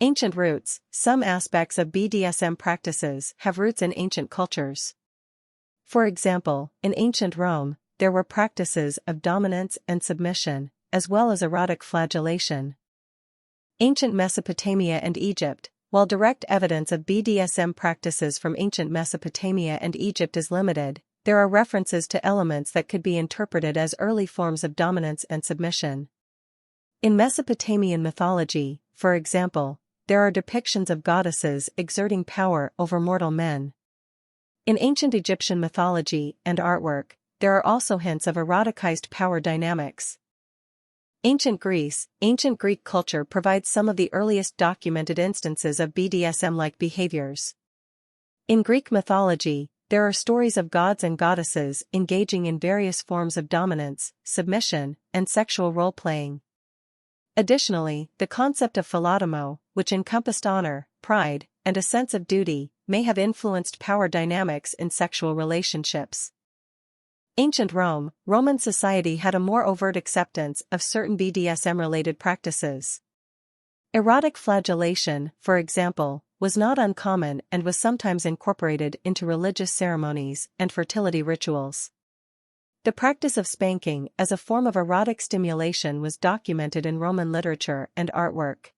Ancient roots. Some aspects of BDSM practices have roots in ancient cultures. For example, in ancient Rome, there were practices of dominance and submission, as well as erotic flagellation. Ancient Mesopotamia and Egypt. While direct evidence of BDSM practices from ancient Mesopotamia and Egypt is limited, there are references to elements that could be interpreted as early forms of dominance and submission. In Mesopotamian mythology, for example, there are depictions of goddesses exerting power over mortal men. In ancient Egyptian mythology and artwork, there are also hints of eroticized power dynamics. Ancient Greece. Ancient Greek culture provides some of the earliest documented instances of BDSM-like behaviors. In Greek mythology, there are stories of gods and goddesses engaging in various forms of dominance, submission, and sexual role-playing. Additionally, the concept of philotomo, which encompassed honor, pride, and a sense of duty, may have influenced power dynamics in sexual relationships. Ancient Rome. Roman society had a more overt acceptance of certain BDSM-related practices. Erotic flagellation, for example, was not uncommon and was sometimes incorporated into religious ceremonies and fertility rituals. The practice of spanking as a form of erotic stimulation was documented in Roman literature and artwork.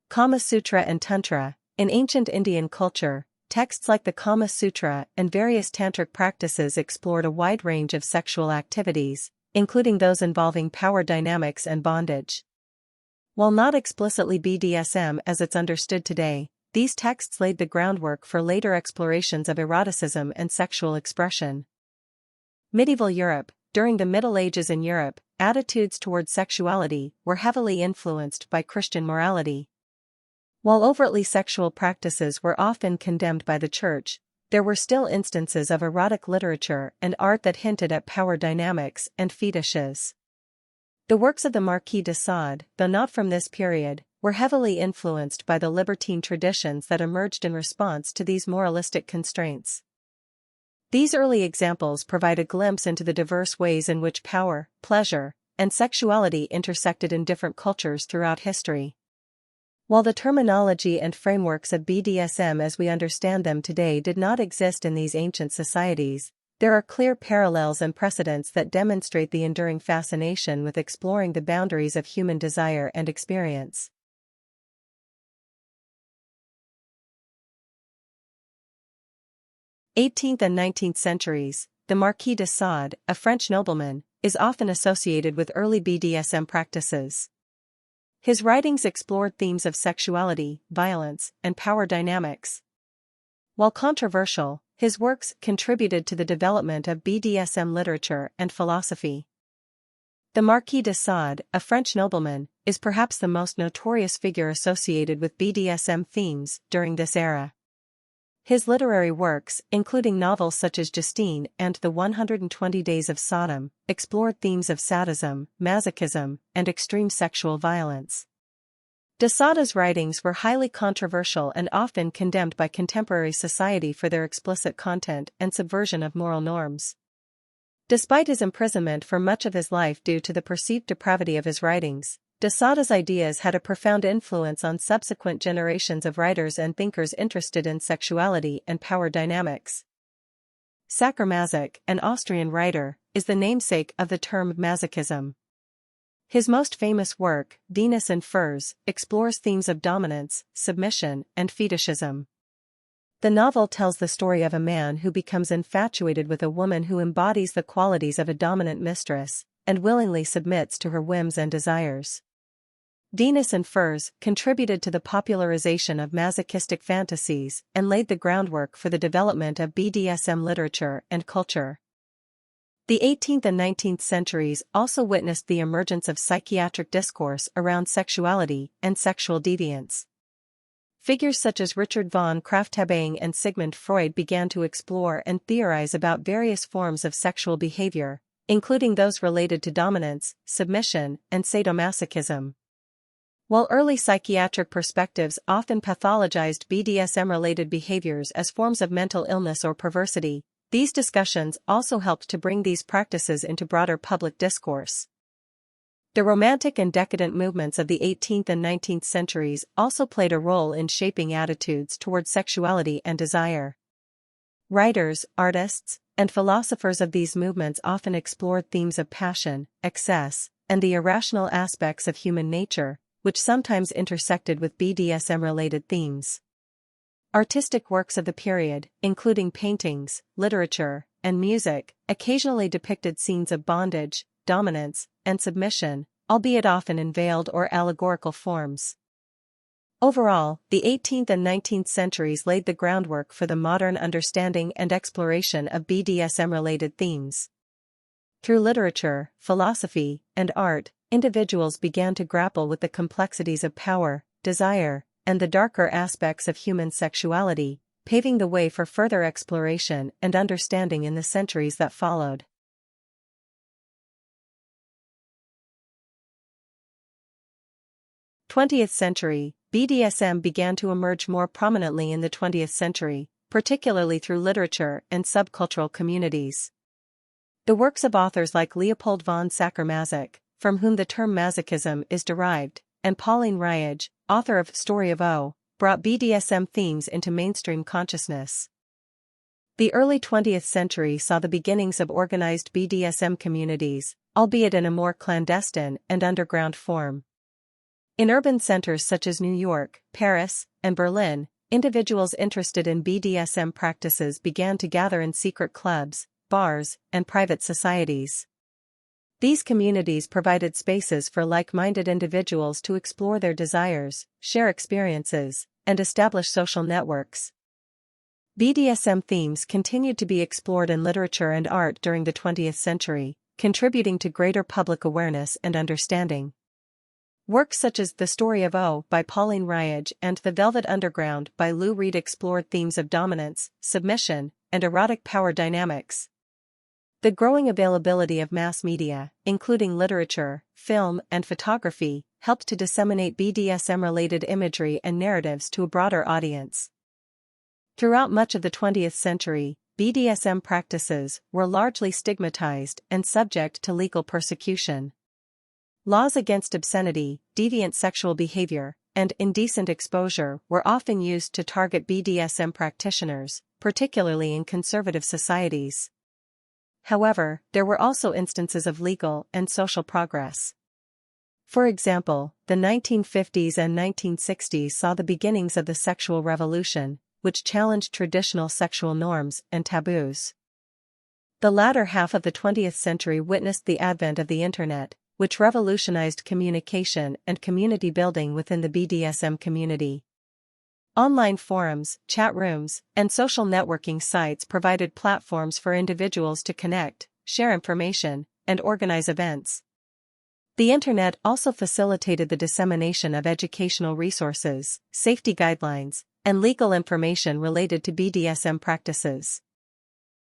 Kama Sutra and Tantra. In ancient Indian culture, texts like the Kama Sutra and various tantric practices explored a wide range of sexual activities, including those involving power dynamics and bondage. While not explicitly BDSM as it's understood today, these texts laid the groundwork for later explorations of eroticism and sexual expression. Medieval Europe. During the Middle Ages in Europe, attitudes toward sexuality were heavily influenced by Christian morality. While overtly sexual practices were often condemned by the Church, there were still instances of erotic literature and art that hinted at power dynamics and fetishes. The works of the Marquis de Sade, though not from this period, were heavily influenced by the libertine traditions that emerged in response to these moralistic constraints. These early examples provide a glimpse into the diverse ways in which power, pleasure, and sexuality intersected in different cultures throughout history. While the terminology and frameworks of BDSM as we understand them today did not exist in these ancient societies, there are clear parallels and precedents that demonstrate the enduring fascination with exploring the boundaries of human desire and experience. Eighteenth and 19th centuries. The Marquis de Sade, a French nobleman, is often associated with early BDSM practices. His writings explored themes of sexuality, violence, and power dynamics. While controversial, his works contributed to the development of BDSM literature and philosophy. The Marquis de Sade, a French nobleman, is perhaps the most notorious figure associated with BDSM themes during this era. His literary works, including novels such as Justine and The 120 Days of Sodom, explored themes of sadism, masochism, and extreme sexual violence. De Sade's writings were highly controversial and often condemned by contemporary society for their explicit content and subversion of moral norms. Despite his imprisonment for much of his life due to the perceived depravity of his writings, de Sade's ideas had a profound influence on subsequent generations of writers and thinkers interested in sexuality and power dynamics. Sacher-Masoch, an Austrian writer, is the namesake of the term masochism. His most famous work, Venus in Furs, explores themes of dominance, submission, and fetishism. The novel tells the story of a man who becomes infatuated with a woman who embodies the qualities of a dominant mistress, and willingly submits to her whims and desires. Venus in Furs contributed to the popularization of masochistic fantasies and laid the groundwork for the development of BDSM literature and culture. The 18th and 19th centuries also witnessed the emergence of psychiatric discourse around sexuality and sexual deviance. Figures such as Richard von Krafft-Ebing and Sigmund Freud began to explore and theorize about various forms of sexual behavior, including those related to dominance, submission, and sadomasochism. While early psychiatric perspectives often pathologized BDSM-related behaviors as forms of mental illness or perversity, these discussions also helped to bring these practices into broader public discourse. The Romantic and decadent movements of the 18th and 19th centuries also played a role in shaping attitudes towards sexuality and desire. Writers, artists, and philosophers of these movements often explored themes of passion, excess, and the irrational aspects of human nature, which sometimes intersected with BDSM-related themes. Artistic works of the period, including paintings, literature, and music, occasionally depicted scenes of bondage, dominance, and submission, albeit often in veiled or allegorical forms. Overall, the 18th and 19th centuries laid the groundwork for the modern understanding and exploration of BDSM-related themes. Through literature, philosophy, and art, individuals began to grapple with the complexities of power, desire, and the darker aspects of human sexuality, paving the way for further exploration and understanding in the centuries that followed. 20th century, BDSM began to emerge more prominently in the 20th century, particularly through literature and subcultural communities. The works of authors like Leopold von Sacher-Masoch, from whom the term masochism is derived, and Pauline Riage, author of Story of O, brought BDSM themes into mainstream consciousness. The early 20th century saw the beginnings of organized BDSM communities, albeit in a more clandestine and underground form. In urban centers such as New York, Paris, and Berlin, individuals interested in BDSM practices began to gather in secret clubs, bars, and private societies. These communities provided spaces for like-minded individuals to explore their desires, share experiences, and establish social networks. BDSM themes continued to be explored in literature and art during the 20th century, contributing to greater public awareness and understanding. Works such as The Story of O by Pauline Riage and The Velvet Underground by Lou Reed explored themes of dominance, submission, and erotic power dynamics. The growing availability of mass media, including literature, film, and photography, helped to disseminate BDSM-related imagery and narratives to a broader audience. Throughout much of the 20th century, BDSM practices were largely stigmatized and subject to legal persecution. Laws against obscenity, deviant sexual behavior, and indecent exposure were often used to target BDSM practitioners, particularly in conservative societies. However, there were also instances of legal and social progress. For example, the 1950s and 1960s saw the beginnings of the sexual revolution, which challenged traditional sexual norms and taboos. The latter half of the 20th century witnessed the advent of the Internet, which revolutionized communication and community building within the BDSM community. Online forums, chat rooms, and social networking sites provided platforms for individuals to connect, share information, and organize events. The Internet also facilitated the dissemination of educational resources, safety guidelines, and legal information related to BDSM practices.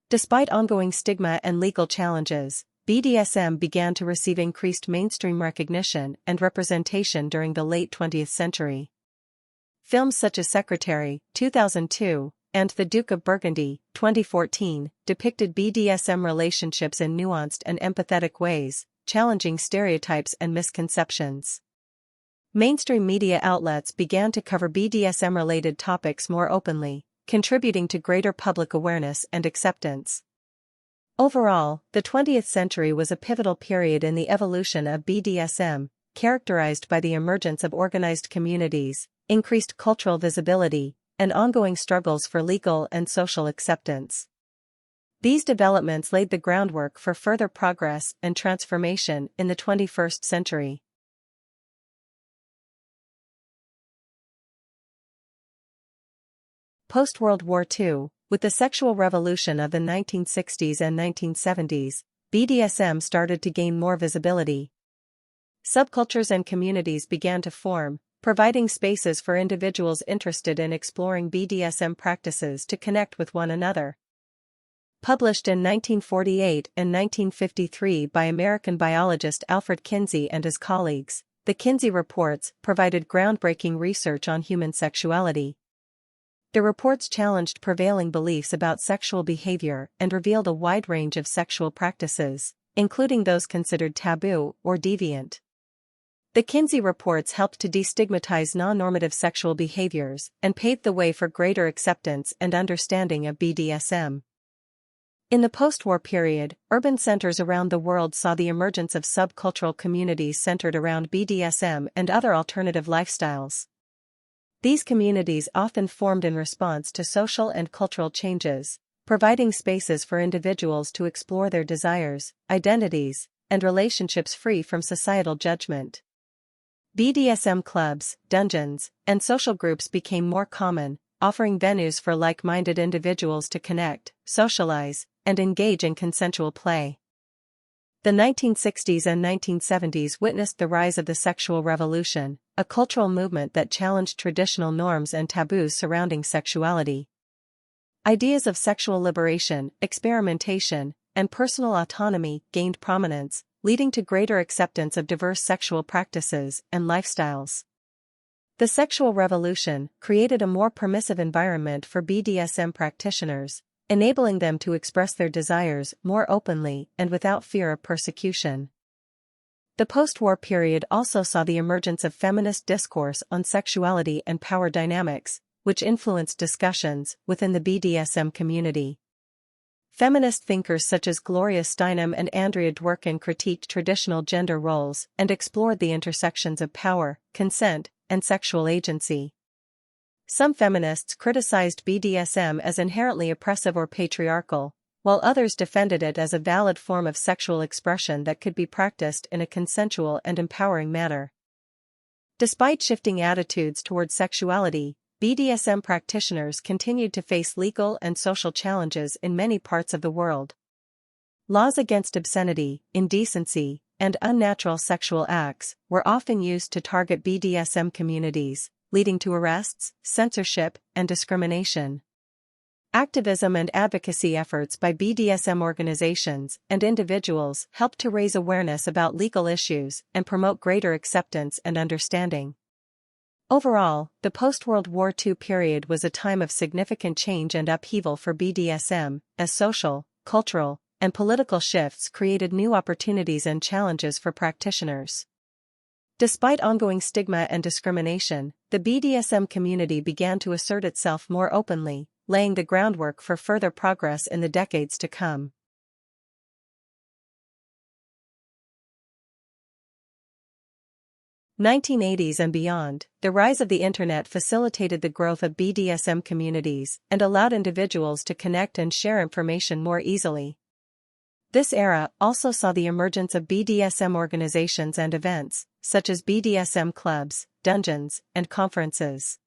Despite ongoing stigma and legal challenges, BDSM began to receive increased mainstream recognition and representation during the late 20th century. Films such as Secretary, 2002, and The Duke of Burgundy, 2014, depicted BDSM relationships in nuanced and empathetic ways, challenging stereotypes and misconceptions. Mainstream media outlets began to cover BDSM-related topics more openly, contributing to greater public awareness and acceptance. Overall, the 20th century was a pivotal period in the evolution of BDSM, characterized by the emergence of organized communities, increased cultural visibility, and ongoing struggles for legal and social acceptance. These developments laid the groundwork for further progress and transformation in the 21st century. Post-World War II, with the sexual revolution of the 1960s and 1970s, BDSM started to gain more visibility. Subcultures and communities began to form, providing spaces for individuals interested in exploring BDSM practices to connect with one another. Published in 1948 and 1953 by American biologist Alfred Kinsey and his colleagues, the Kinsey Reports provided groundbreaking research on human sexuality. The reports challenged prevailing beliefs about sexual behavior and revealed a wide range of sexual practices, including those considered taboo or deviant. The Kinsey reports helped to destigmatize non-normative sexual behaviors and paved the way for greater acceptance and understanding of BDSM. In the post-war period, urban centers around the world saw the emergence of subcultural communities centered around BDSM and other alternative lifestyles. These communities often formed in response to social and cultural changes, providing spaces for individuals to explore their desires, identities, and relationships free from societal judgment. BDSM clubs, dungeons, and social groups became more common, offering venues for like-minded individuals to connect, socialize, and engage in consensual play. The 1960s and 1970s witnessed the rise of the sexual revolution, a cultural movement that challenged traditional norms and taboos surrounding sexuality. Ideas of sexual liberation, experimentation, and personal autonomy gained prominence, leading to greater acceptance of diverse sexual practices and lifestyles. The sexual revolution created a more permissive environment for BDSM practitioners, enabling them to express their desires more openly and without fear of persecution. The post-war period also saw the emergence of feminist discourse on sexuality and power dynamics, which influenced discussions within the BDSM community. Feminist thinkers such as Gloria Steinem and Andrea Dworkin critiqued traditional gender roles and explored the intersections of power, consent, and sexual agency. Some feminists criticized BDSM as inherently oppressive or patriarchal, while others defended it as a valid form of sexual expression that could be practiced in a consensual and empowering manner. Despite shifting attitudes toward sexuality, BDSM practitioners continued to face legal and social challenges in many parts of the world. Laws against obscenity, indecency, and unnatural sexual acts were often used to target BDSM communities, leading to arrests, censorship, and discrimination. Activism and advocacy efforts by BDSM organizations and individuals helped to raise awareness about legal issues and promote greater acceptance and understanding. Overall, the post-World War II period was a time of significant change and upheaval for BDSM, as social, cultural, and political shifts created new opportunities and challenges for practitioners. Despite ongoing stigma and discrimination, the BDSM community began to assert itself more openly, laying the groundwork for further progress in the decades to come. 1980s and beyond, the rise of the Internet facilitated the growth of BDSM communities and allowed individuals to connect and share information more easily. This era also saw the emergence of BDSM organizations and events, such as BDSM clubs, dungeons, and conferences.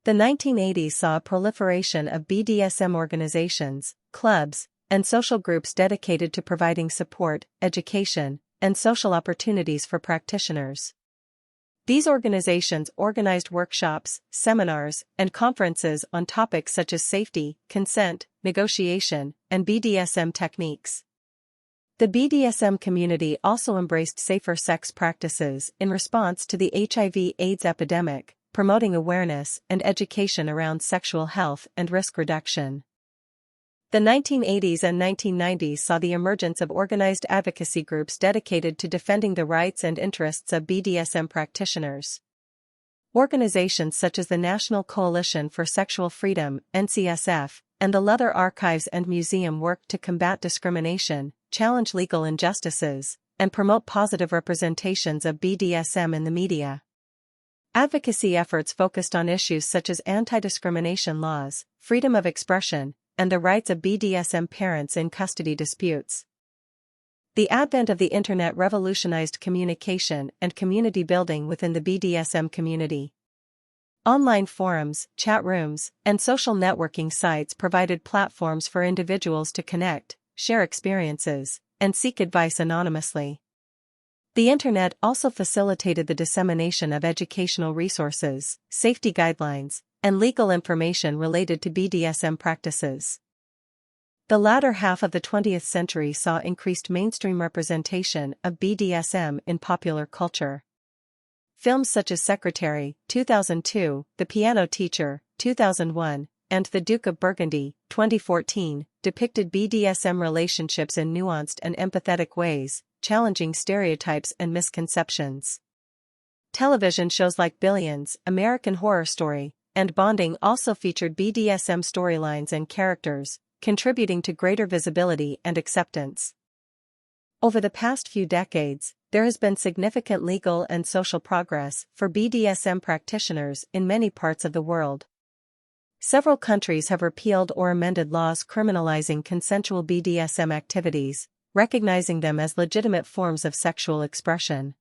The 1980s saw a proliferation of BDSM organizations, clubs, and social groups dedicated to providing support, education, and social opportunities for practitioners. These organizations organized workshops, seminars, and conferences on topics such as safety, consent, negotiation, and BDSM techniques. The BDSM community also embraced safer sex practices in response to the HIV/AIDS epidemic, promoting awareness and education around sexual health and risk reduction. The 1980s and 1990s saw the emergence of organized advocacy groups dedicated to defending the rights and interests of BDSM practitioners. Organizations such as the National Coalition for Sexual Freedom, NCSF, and the Leather Archives and Museum worked to combat discrimination, challenge legal injustices, and promote positive representations of BDSM in the media. Advocacy efforts focused on issues such as anti-discrimination laws, freedom of expression, and the rights of BDSM parents in custody disputes. The advent of the Internet revolutionized communication and community building within the BDSM community. Online forums, chat rooms, and social networking sites provided platforms for individuals to connect, share experiences, and seek advice anonymously. The Internet also facilitated the dissemination of educational resources, safety guidelines, and legal information related to BDSM practices. The latter half of the 20th century saw increased mainstream representation of BDSM in popular culture. Films such as Secretary, 2002, The Piano Teacher, 2001, and The Duke of Burgundy, 2014, depicted BDSM relationships in nuanced and empathetic ways, challenging stereotypes and misconceptions. Television shows like Billions, American Horror Story, and Bonding also featured BDSM storylines and characters, contributing to greater visibility and acceptance. Over the past few decades, there has been significant legal and social progress for BDSM practitioners in many parts of the world. Several countries have repealed or amended laws criminalizing consensual BDSM activities, recognizing them as legitimate forms of sexual expression.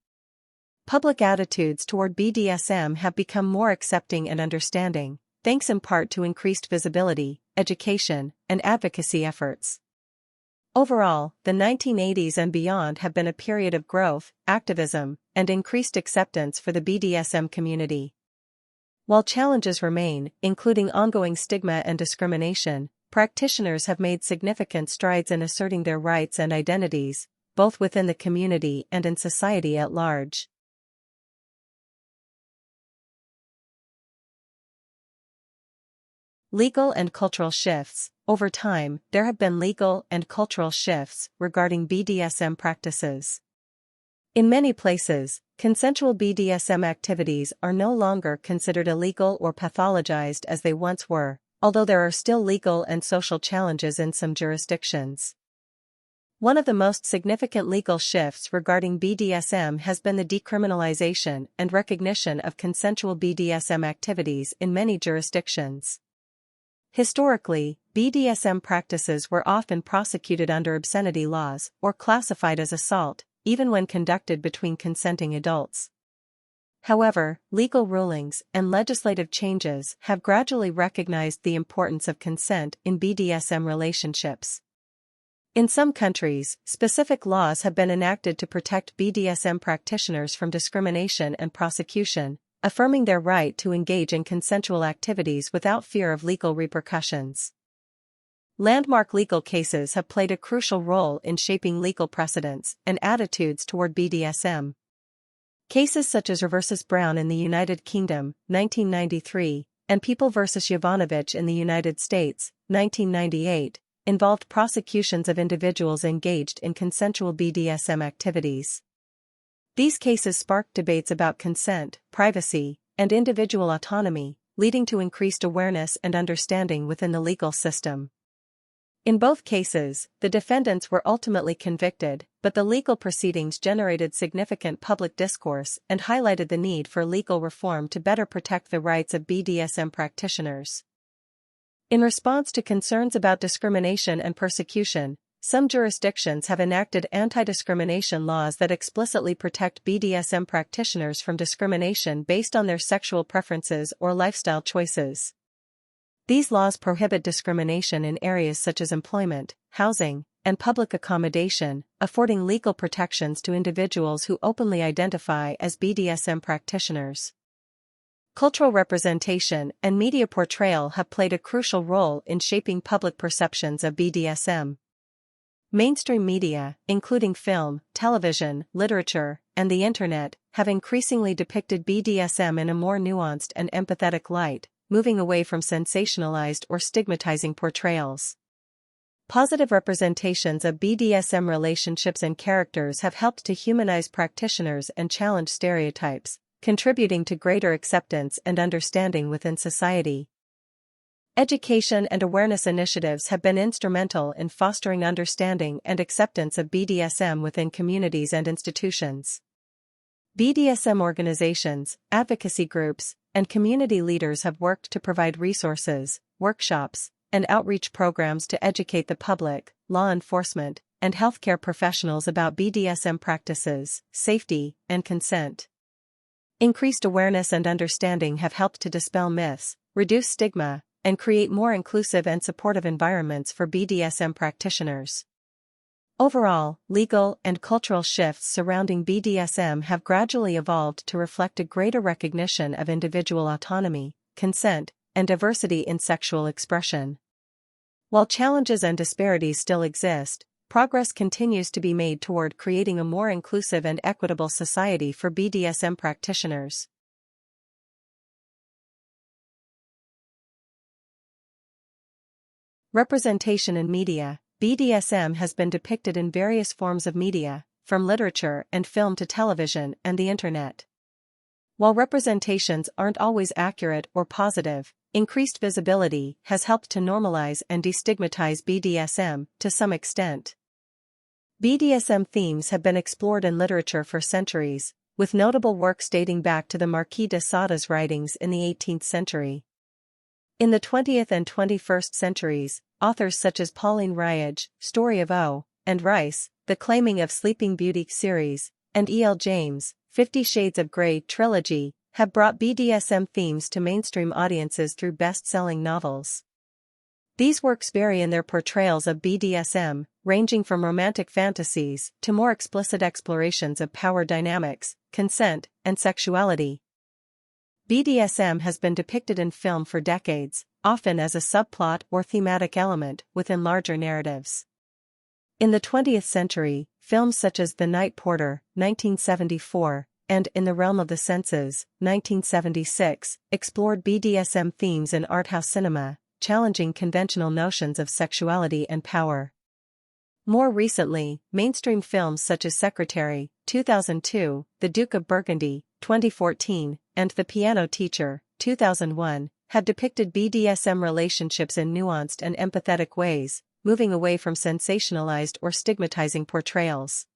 Public attitudes toward BDSM have become more accepting and understanding, thanks in part to increased visibility, education, and advocacy efforts. Overall, the 1980s and beyond have been a period of growth, activism, and increased acceptance for the BDSM community. While challenges remain, including ongoing stigma and discrimination, practitioners have made significant strides in asserting their rights and identities, both within the community and in society at large. Legal and cultural shifts. Over time, there have been legal and cultural shifts regarding BDSM practices. In many places, consensual BDSM activities are no longer considered illegal or pathologized as they once were, although there are still legal and social challenges in some jurisdictions. One of the most significant legal shifts regarding BDSM has been the decriminalization and recognition of consensual BDSM activities in many jurisdictions. Historically, BDSM practices were often prosecuted under obscenity laws or classified as assault, even when conducted between consenting adults. However, legal rulings and legislative changes have gradually recognized the importance of consent in BDSM relationships. In some countries, specific laws have been enacted to protect BDSM practitioners from discrimination and prosecution, affirming their right to engage in consensual activities without fear of legal repercussions. Landmark legal cases have played a crucial role in shaping legal precedents and attitudes toward BDSM. Cases such as Roe v. Brown in the United Kingdom, 1993, and People v. Jovanovic in the United States, 1998, involved prosecutions of individuals engaged in consensual BDSM activities. These cases sparked debates about consent, privacy, and individual autonomy, leading to increased awareness and understanding within the legal system. In both cases, the defendants were ultimately convicted, but the legal proceedings generated significant public discourse and highlighted the need for legal reform to better protect the rights of BDSM practitioners. In response to concerns about discrimination and persecution, some jurisdictions have enacted anti-discrimination laws that explicitly protect BDSM practitioners from discrimination based on their sexual preferences or lifestyle choices. These laws prohibit discrimination in areas such as employment, housing, and public accommodation, affording legal protections to individuals who openly identify as BDSM practitioners. Cultural representation and media portrayal have played a crucial role in shaping public perceptions of BDSM. Mainstream media, including film, television, literature, and the Internet, have increasingly depicted BDSM in a more nuanced and empathetic light, moving away from sensationalized or stigmatizing portrayals. Positive representations of BDSM relationships and characters have helped to humanize practitioners and challenge stereotypes, contributing to greater acceptance and understanding within society. Education and awareness initiatives have been instrumental in fostering understanding and acceptance of BDSM within communities and institutions. BDSM organizations, advocacy groups, and community leaders have worked to provide resources, workshops, and outreach programs to educate the public, law enforcement, and healthcare professionals about BDSM practices, safety, and consent. Increased awareness and understanding have helped to dispel myths, reduce stigma, and create more inclusive and supportive environments for BDSM practitioners. Overall, legal and cultural shifts surrounding BDSM have gradually evolved to reflect a greater recognition of individual autonomy, consent, and diversity in sexual expression. While challenges and disparities still exist, progress continues to be made toward creating a more inclusive and equitable society for BDSM practitioners. Representation in media. BDSM has been depicted in various forms of media, from literature and film to television and the Internet. While representations aren't always accurate or positive, increased visibility has helped to normalize and destigmatize BDSM to some extent. BDSM themes have been explored in literature for centuries, with notable works dating back to the Marquis de Sade's writings in the 18th century. In the 20th and 21st centuries, authors such as Pauline Riage, Story of O. and Rice, The Claiming of Sleeping Beauty series, and E. L. James, 50 Shades of Grey trilogy, have brought BDSM themes to mainstream audiences through best-selling novels. These works vary in their portrayals of BDSM, ranging from romantic fantasies to more explicit explorations of power dynamics, consent, and sexuality. BDSM has been depicted in film for decades, often as a subplot or thematic element within larger narratives. In the 20th century, films such as The Night Porter, 1974, and In the Realm of the Senses, 1976, explored BDSM themes in arthouse cinema, challenging conventional notions of sexuality and power. More recently, mainstream films such as Secretary, 2002, The Duke of Burgundy, 2014, and The Piano Teacher, 2001, have depicted BDSM relationships in nuanced and empathetic ways, moving away from sensationalized or stigmatizing portrayals.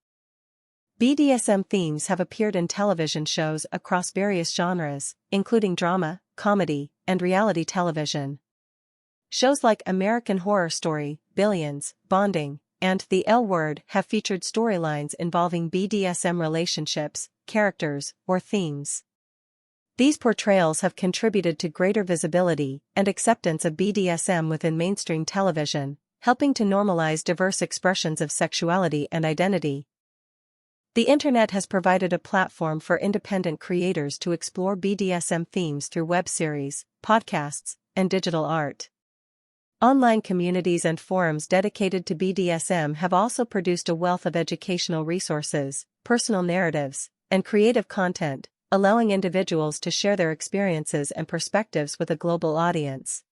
BDSM themes have appeared in television shows across various genres, including drama, comedy, and reality television. Shows like American Horror Story, Billions, Bonding, and The L Word have featured storylines involving BDSM relationships, characters, or themes. These portrayals have contributed to greater visibility and acceptance of BDSM within mainstream television, helping to normalize diverse expressions of sexuality and identity. The internet has provided a platform for independent creators to explore BDSM themes through web series, podcasts, and digital art. Online communities and forums dedicated to BDSM have also produced a wealth of educational resources, personal narratives, and creative content, allowing individuals to share their experiences and perspectives with a global audience.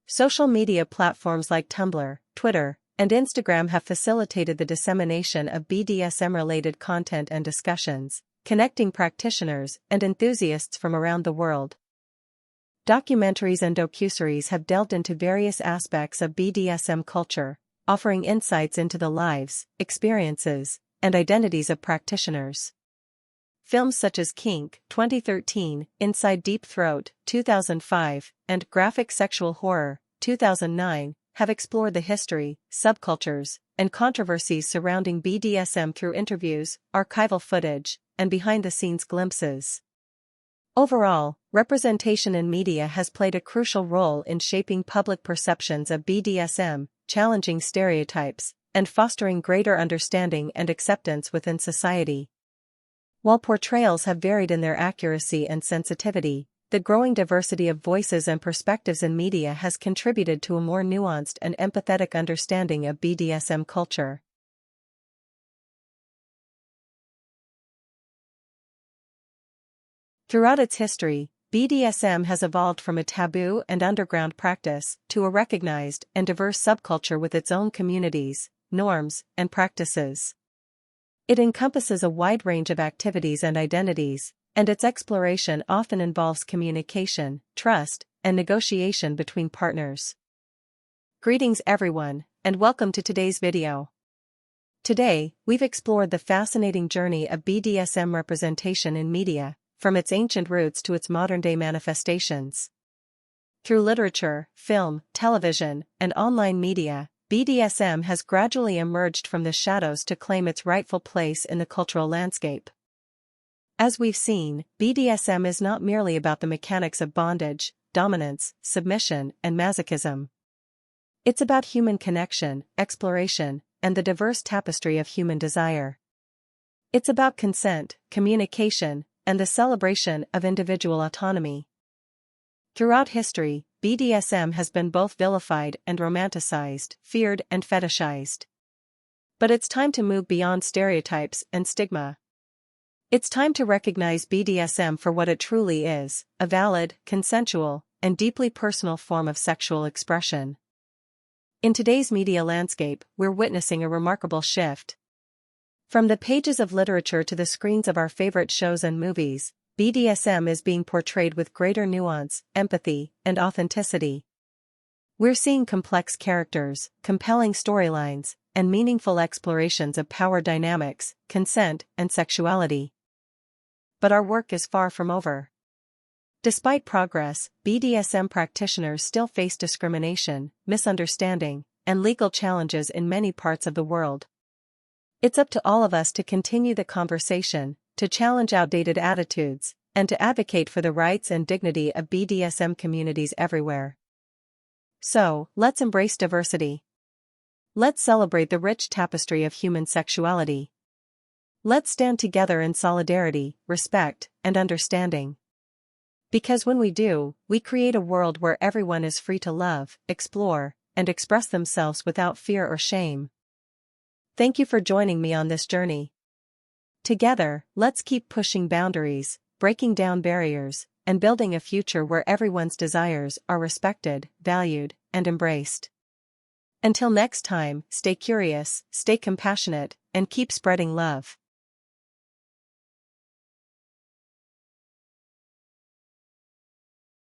Social media platforms like Tumblr, Twitter, and Instagram have facilitated the dissemination of BDSM-related content and discussions, connecting practitioners and enthusiasts from around the world. Documentaries and docuseries have delved into various aspects of BDSM culture, offering insights into the lives, experiences, and identities of practitioners. Films such as Kink, 2013, Inside Deep Throat, 2005, and Graphic Sexual Horror, 2009, have explored the history, subcultures, and controversies surrounding BDSM through interviews, archival footage, and behind-the-scenes glimpses. Overall, representation in media has played a crucial role in shaping public perceptions of BDSM, challenging stereotypes, and fostering greater understanding and acceptance within society. While portrayals have varied in their accuracy and sensitivity, the growing diversity of voices and perspectives in media has contributed to a more nuanced and empathetic understanding of BDSM culture. Throughout its history, BDSM has evolved from a taboo and underground practice to a recognized and diverse subculture with its own communities, norms, and practices. It encompasses a wide range of activities and identities, and its exploration often involves communication, trust, and negotiation between partners. Greetings everyone, and welcome to today's video. Today, we've explored the fascinating journey of BDSM representation in media, from its ancient roots to its modern-day manifestations. Through literature, film, television, and online media, BDSM has gradually emerged from the shadows to claim its rightful place in the cultural landscape. As we've seen, BDSM is not merely about the mechanics of bondage, dominance, submission, and masochism. It's about human connection, exploration, and the diverse tapestry of human desire. It's about consent, communication, and the celebration of individual autonomy. Throughout history, BDSM has been both vilified and romanticized, feared and fetishized. But it's time to move beyond stereotypes and stigma. It's time to recognize BDSM for what it truly is, a valid, consensual, and deeply personal form of sexual expression. In today's media landscape, we're witnessing a remarkable shift. From the pages of literature to the screens of our favorite shows and movies, BDSM is being portrayed with greater nuance, empathy, and authenticity. We're seeing complex characters, compelling storylines, and meaningful explorations of power dynamics, consent, and sexuality. But our work is far from over. Despite progress, BDSM practitioners still face discrimination, misunderstanding, and legal challenges in many parts of the world. It's up to all of us to continue the conversation, to challenge outdated attitudes, and to advocate for the rights and dignity of BDSM communities everywhere. So, let's embrace diversity. Let's celebrate the rich tapestry of human sexuality. Let's stand together in solidarity, respect, and understanding. Because when we do, we create a world where everyone is free to love, explore, and express themselves without fear or shame. Thank you for joining me on this journey. Together, let's keep pushing boundaries, breaking down barriers, and building a future where everyone's desires are respected, valued, and embraced. Until next time, stay curious, stay compassionate, and keep spreading love.